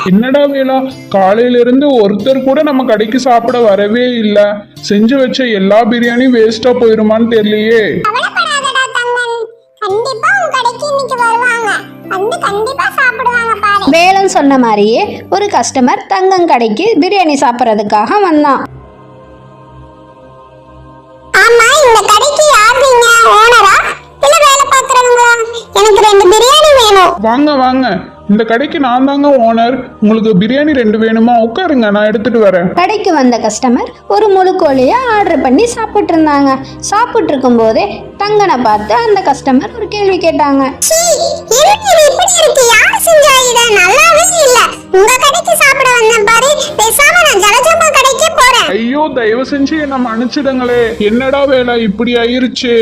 என்னடா வேலா, காலையில இருந்து ஒருத்தர் கூட நம்ம கடைக்கு சாப்பிட வரவே இல்ல. செஞ்சு வச்ச எல்லா பிரியாணியும் வேஸ்டா போயிருமான்னு தெரியலையே. கவலைப்படாதடா தங்கன், கண்டிப்பா உன் கடைக்கு இன்னைக்கு வருவாங்க, வந்து கண்டிப்பா சாப்பிடுவாங்க பாரு. வேலன் சொன்ன மாதிரியே ஒரு கஸ்டமர் தங்கன் கடைக்கு பிரியாணி சாப்பிட்றதுக்காக வந்தான். ஆமா, இந்த கடைக்கு யார் நீங்க? ஓனரா இல்ல வேலை பார்க்கறவங்களா? எனக்கு 2 பிரியாணி வேணும். வாங்க வாங்க, இந்த கடைக்கு நான் தாங்க ஓனர். உங்களுக்கு பிரியாணி 2 வேணுமா? உட்காருங்க, நான் எடுத்துட்டு வரேன். கடைக்கு வந்த கஸ்டமர் ஒரு முழு கோழியை ஆர்டர் பண்ணி சாப்பிட்டு இருந்தாங்க. சாப்பிட்டு இருக்கும் போதே தங்கனை பார்த்து அந்த கஸ்டமர் ஒரு கேள்வி கேட்டாங்க. சீ, என்ன இது இப்படி இருக்கு? யார் செஞ்சா இத? நல்லாவே இல்ல. உங்க கடைக்கு சாப்பிட வந்தேன் பாரு, பேசாம நான் ஜலஜம்மா கடைக்கே போறேன். ஐயோ, தயவு செஞ்சு என்ன மன்னிச்சிடுங்களே. என்னடா வேலை இப்படி ஆயிருச்சு?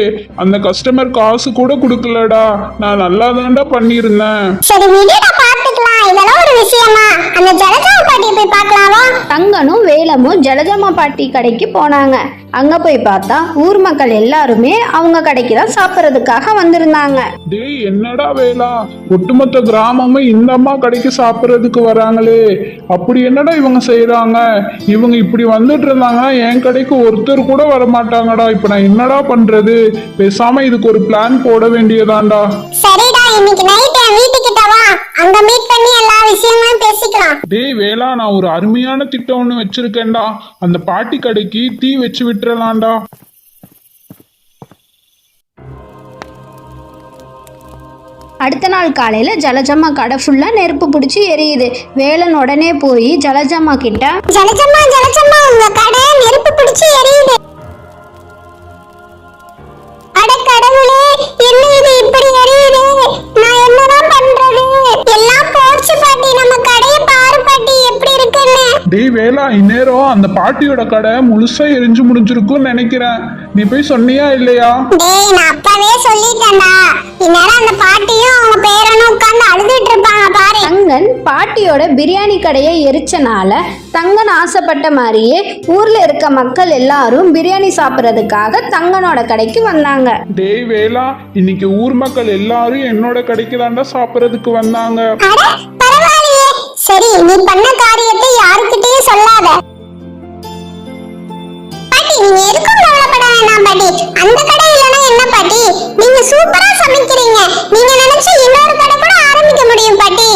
அந்த கஸ்டமர் காசு கூட கொடுக்கலடா. நான் நல்லா தான்டா பண்ணியிருந்தேன். சரி விடுடா, பாத்துக்கலாம். இதெல்லாம் ஒரு விஷயமா? அந்த ஜலஜம்மா பாட்டியை போய் பார்க்கலாமா? தங்கனும் வேலமும் ஜலஜம்மா பாட்டி கடைக்கு போனாங்க. அங்க போய் பார்த்தா ஊர் மக்கள் எல்லாருமே அவங்க கடைக்கு தான் சாப்பிட்றதுக்காக வந்திருந்தாங்க. டேய், என்னடா வேலா, ஒட்டுமொத்த கிராமமும் இந்த அம்மா கடைக்கு சாப்பிட்றதுக்கு வராங்களே. அப்படி என்னடா இவங்க செய்யறாங்க? இவங்க இப்படி வந்துட்டு இருந்தாங்கன்னா என் கடைக்கு ஒருத்தர் கூட வரமாட்டாங்கடா. இப்ப நான் என்னடா பண்றது? பேசாம இதுக்கு ஒரு பிளான் போட வேண்டியதாண்டா. சரிடா, இன்னைக்கு நைட் என் வீட்டுக்கிட்ட வா, அங்க மீட் பண்ணி எல்லா விஷயங்களும் பேசிக்கலாம். டேய் வேலா, நான் ஒரு அருமையான திட்டம் ஒண்ணு வச்சிருக்கேன்டா. அந்த பாட்டி கடைக்கு தீ வச்சு விட்டுறலாம்டா. அடுத்த நாள் காலையில ஜலஜம்மா கடை ஃபுல்லா நெருப்பு பிடிச்சி எரியுது. வேலன் உடனே போய் ஜலஜம்மா கிட்ட, ஜலஜம்மா ஜலஜம்மா, உங்க கடை நெருப்பு பிடிச்சு எரியுது. அட கடவுளே, என்ன இது இப்படி எரியுது? நான் என்னதான் பண்றது? எல்லாம் போச்சு பாட்டி, நம்ம கடையை பாரு பாட்டி எப்படி இருக்குன்னு. டேய் வேலா, இந்நேரம் அந்த பாட்டியோட கடை முழுசா எரிஞ்சு முடிஞ்சிருக்கும்னு நினைக்கிறேன். நீ போய் சொன்னியா இல்லையா? டேய், நான் அப்பவே சொல்லிட்டேன்டா. இந்நேரம் அந்த பாட்டியும் அவங்க பேரனும் உட்கார்ந்து அழுதுட்டு இருப்பாங்க பாரு. தங்கன் பாட்டியோட பிரியாணி கடையை எரிச்சனால தங்கன் ஆசைப்பட்ட மாதிரியே ஊர்ல இருக்க மக்கள் எல்லாரும் பிரியாணி சாப்பிட்றதுக்காக தங்கனோட கடைக்கு வந்தாங்க. டேய் வேலா, இன்னைக்கு ஊர் மக்கள் எல்லாரும் என்னோட கடைக்கு தாண்டா சாப்பிட்றதுக்கு வந்தாங்க. அட பரவாயில்லையே. சரி, நீ பண்ண காரியத்தை யாருக்கிட்டயும் சொல்லாத பாட்டி. நீங்க எதுக்கும் கவலைப்பட வேண்டாம் பாட்டி. அந்த கடை இல்லைன்னா என்ன பாட்டி, நீங்க சூப்பரா சமைக்கிறீங்க. நீங்க நினைச்சா இன்னொரு கடை கூட ஆரம்பிக்க முடியும் பாட்டி.